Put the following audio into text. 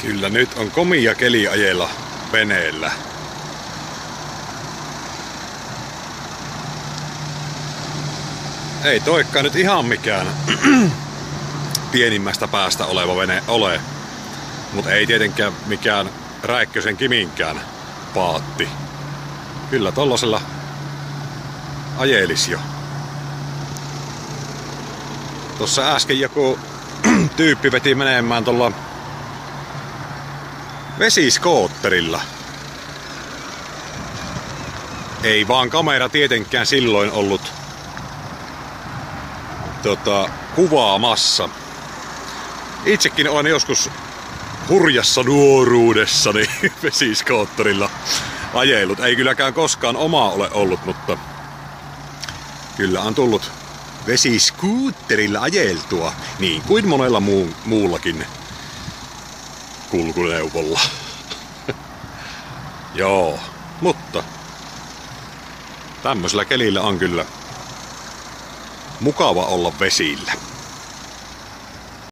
Kyllä nyt on komia keli ajella veneellä. Ei toikaan nyt ihan mikään pienimmästä päästä oleva vene ole. Mutta ei tietenkään mikään Räikkösen Kiminkään paatti. Kyllä tollasella ajelis jo. Tossa äsken joku tyyppi veti menemään tuolla vesiskootterilla. Ei vaan kamera tietenkään silloin ollut kuvaamassa. Itsekin olen joskus hurjassa nuoruudessani vesiskootterilla ajellut. Ei kylläkään koskaan omaa ole ollut, mutta kyllä on tullut vesiskuutterilla ajeltua, niin kuin monella muullakin kulkuneuvolla. Joo, mutta tämmöisellä kelillä on kyllä mukava olla vesillä.